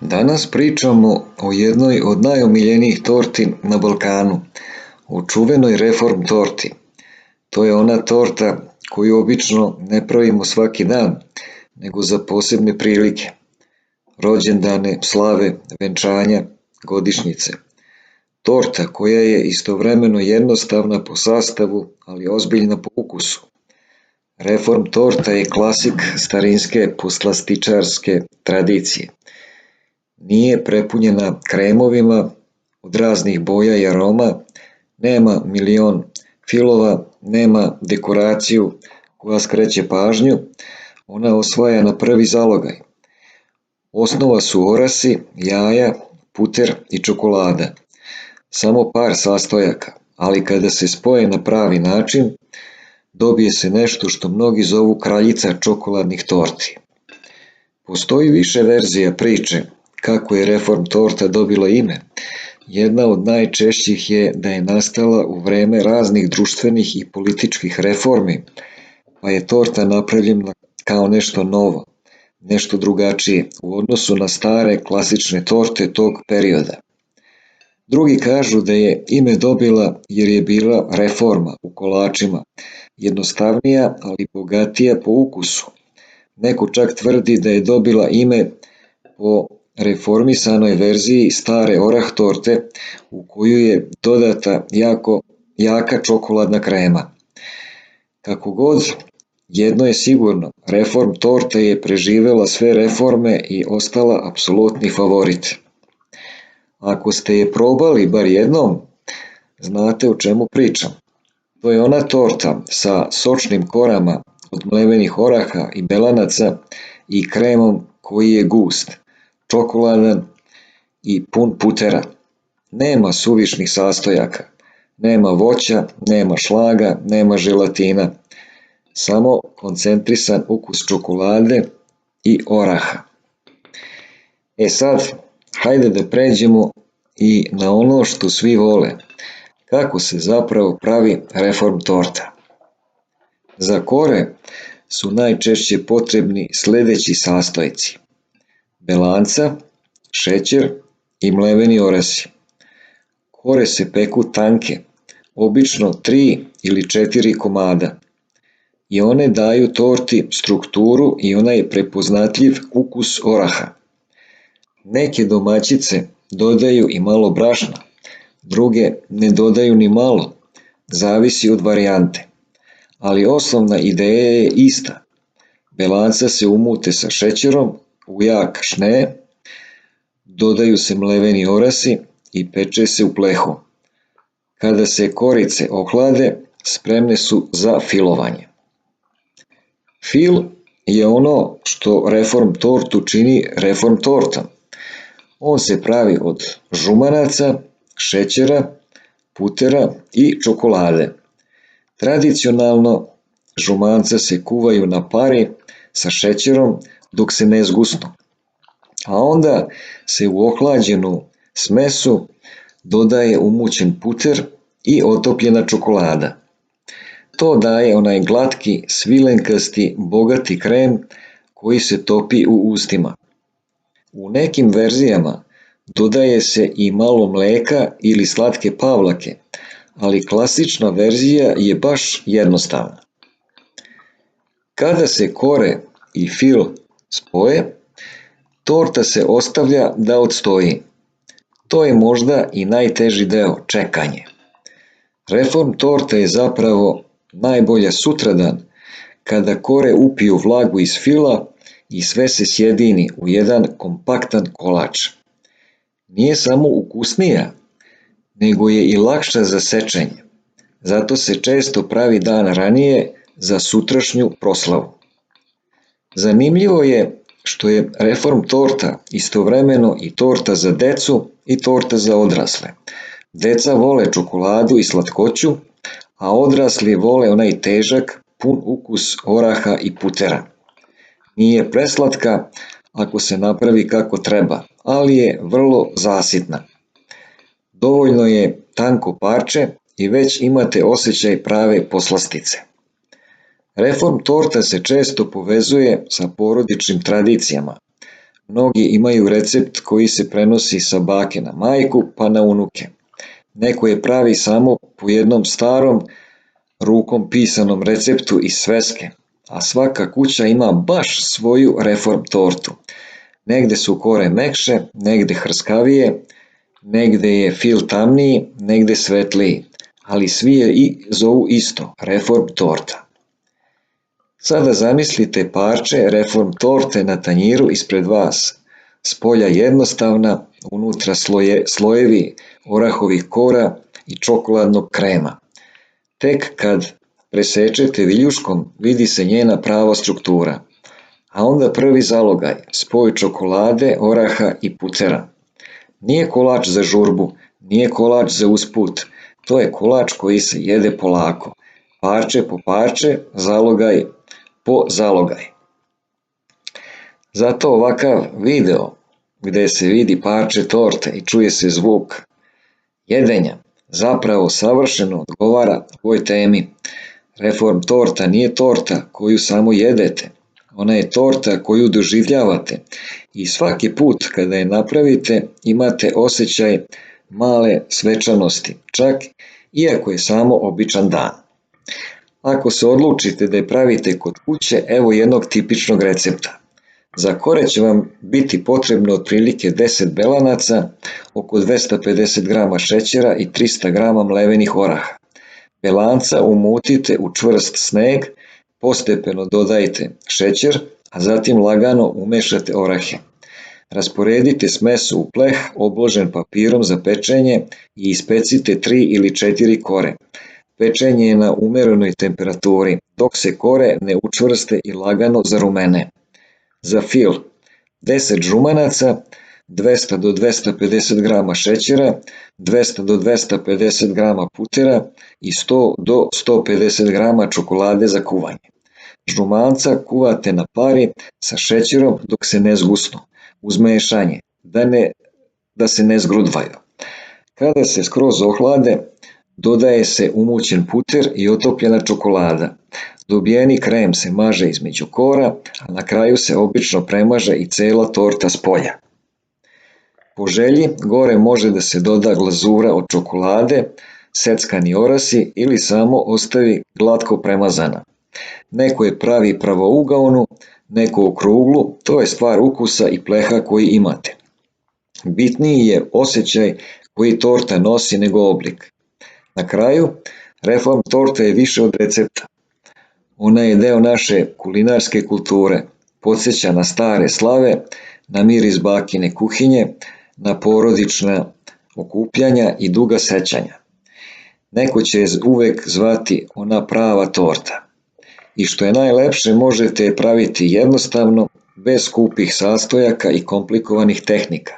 Danas pričamo o jednoj od najomiljenijih torti na Balkanu, o čuvenoj reform torti. To je ona torta koju obično ne pravimo svaki dan, nego za posebne prilike. Rođendane, slave, venčanja, godišnjice. Torta koja je istovremeno jednostavna po sastavu, ali ozbiljna po ukusu. Reform torta je klasik starinske poslastičarske tradicije. Nije prepunjena kremovima od raznih boja i aroma, nema milion filova, nema dekoraciju koja skreće pažnju, ona osvaja na prvi zalogaj. Osnova su orasi, jaja, puter i čokolada. Samo par sastojaka, ali kada se spoje na pravi način, dobije se nešto što mnogi zovu kraljica čokoladnih torti. Postoji više verzija priče kako je reform torta dobila ime. Jedna od najčešćih je da je nastala u vreme raznih društvenih i političkih reformi, pa je torta napravljena kao nešto novo, nešto drugačije u odnosu na stare klasične torte tog perioda. Drugi kažu da je ime dobila jer je bila reforma u kolačima, jednostavnija ali bogatija po ukusu. Neko čak tvrdi da je dobila ime po reformisanoj verziji stare orah torte u koju je dodata jaka čokoladna krema. Kako god, jedno je sigurno, reform torta je preživela sve reforme i ostala apsolutni favorit. Ako ste je probali bar jednom, znate o čemu pričam. To je ona torta sa sočnim korama od mlevenih oraha i belanaca i kremom koji je gust, čokoladan i pun putera. Nema suvišnih sastojaka, nema voća, nema šlaga, nema želatina, samo koncentrisan ukus čokolade i oraha. Sad, hajde da pređemo i na ono što svi vole, kako se zapravo pravi reform torta. Za kore su najčešće potrebni sledeći sastojci: belanca, šećer i mleveni orasi. Kore se peku tanke, obično 3 ili 4 komada, i one daju torti strukturu i onaj prepoznatljiv ukus oraha. Neke domaćice dodaju i malo brašna, druge ne dodaju ni malo, zavisi od varijante. Ali osnovna ideja je ista. Belanca se umute sa šećerom u jak šnee, dodaju se mleveni orasi i peče se u plehu. Kada se korice ohlade, spremne su za filovanje. Fil je ono što reform tortu čini reform tortom. On se pravi od žumanaca, šećera, putera i čokolade. Tradicionalno, žumanca se kuvaju na pari sa šećerom dok se ne zgusnu, a onda se u ohlađenu smesu dodaje umućen puter i otopljena čokolada. To daje onaj glatki, svilenkasti, bogati krem koji se topi u ustima. U nekim verzijama dodaje se i malo mleka ili slatke pavlake, ali klasična verzija je baš jednostavna. Kada se kore i fil spoje, torta se ostavlja da odstoji. To je možda i najteži deo, čekanje. Reform torta je zapravo najbolja sutradan, kada kore upiju vlagu iz fila i sve se sjedini u jedan kompaktan kolač. Nije samo ukusnija, nego je i lakša za sečenje. Zato se često pravi dan ranije za sutrašnju proslavu. Zanimljivo je što je reform torta istovremeno i torta za decu i torta za odrasle. Deca vole čokoladu i slatkoću, a odrasli vole onaj težak, pun ukus oraha i putera. Nije preslatka ako se napravi kako treba, ali je vrlo zasitna. Dovoljno je tanko parče i već imate osjećaj prave poslastice. Reform torta se često povezuje sa porodičnim tradicijama. Mnogi imaju recept koji se prenosi sa bake na majku pa na unuke. Neko je pravi samo po jednom starom rukom pisanom receptu iz sveske, a svaka kuća ima baš svoju reform tortu. Negde su kore mekše, negde hrskavije, negde je fil tamniji, negde svetliji, ali svi je i zovu isto, reform torta. Sada zamislite parče reform torte na tanjiru ispred vas. Spolja jednostavna, unutra slojevi orahovih kora i čokoladnog krema. Tek kad presečete viljuškom vidi se njena prava struktura. A onda prvi zalogaj, spoj čokolade, oraha i pucera. Nije kolač za žurbu, nije kolač za usput, to je kolač koji se jede polako, parče po parče, zalogaj po zalogaj. Zato ovakav video gde se vidi parče torte i čuje se zvuk jedenja zapravo savršeno odgovara ovoj temi. Reform torta nije torta koju samo jedete, ona je torta koju doživljavate i svaki put kada je napravite imate osjećaj male svečanosti, čak iako je samo običan dan. Ako se odlučite da je pravite kod kuće, evo jednog tipičnog recepta. Za kore će vam biti potrebno otprilike 10 belanaca, oko 250 g šećera i 300 g mlevenih oraha. Belanca umutite u čvrst sneg, postepeno dodajte šećer, a zatim lagano umešate orahe. Rasporedite smesu u pleh obložen papirom za pečenje i ispecite 3 ili 4 kore. Pečenje je na umerenoj temperaturi, dok se kore ne učvrste i lagano zarumene. Za fil 10 žumanaca, 200 do 250 g šećera, 200 do 250 g putera i 100 do 150 g čokolade za kuvanje. Žumanca kuvate na pari sa šećerom dok se ne zgusnu, uz mešanje, da se ne zgrudvaju. Kada se skroz ohlade, dodaje se umućen puter i otopljena čokolada. Dobijeni krem se maže između kora, a na kraju se obično premaže i cela torta s polja. Po želji gore može da se doda glazura od čokolade, seckani orasi ili samo ostavi glatko premazana. Neko je pravi pravougaonu, neko okruglu, to je stvar ukusa i pleha koji imate. Bitniji je osjećaj koji torta nosi nego oblik. Na kraju, reform torta je više od recepta. Ona je deo naše kulinarske kulture, podsjeća na stare slave, na miris bakine kuhinje, na porodična okupljanja i duga sećanja. Neko će je uvek zvati ona prava torta. I što je najlepše, možete je praviti jednostavno, bez skupih sastojaka i komplikovanih tehnika,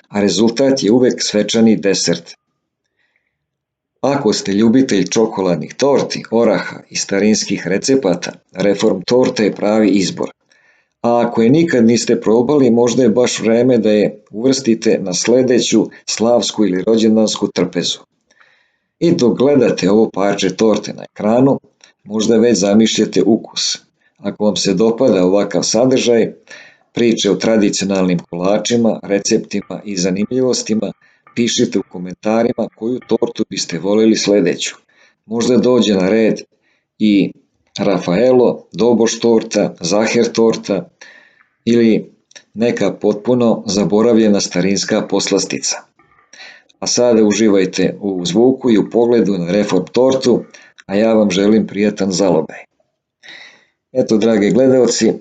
a rezultat je uvek svečani desert. Ako ste ljubitelj čokoladnih torti, oraha i starinskih recepata, reform torta je pravi izbor. A ako je nikad niste probali, možda je baš vreme da je uvrstite na sledeću slavsku ili rođendansku trpezu. I dok gledate ovo parče torte na ekranu, možda već zamišljate ukus. Ako vam se dopada ovakav sadržaj, priče o tradicionalnim kolačima, receptima i zanimljivostima, pišite u komentarima koju tortu biste voljeli sledeću. Možda dođe na red i Rafaelo, Doboš torta, Zaher torta ili neka potpuno zaboravljena starinska poslastica. A sada uživajte u zvuku i u pogledu na reform tortu, a ja vam želim prijatan zalogaj. Eto, drage gledaoci,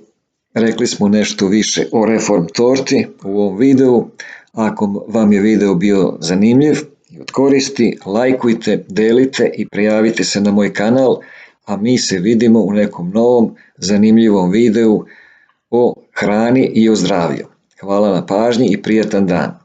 rekli smo nešto više o reform torti u ovom videu. Ako vam je video bio zanimljiv i od koristi, lajkujte, delite i prijavite se na moj kanal, a mi se vidimo u nekom novom zanimljivom videu o hrani i o zdravlju. Hvala na pažnji i prijatan dan.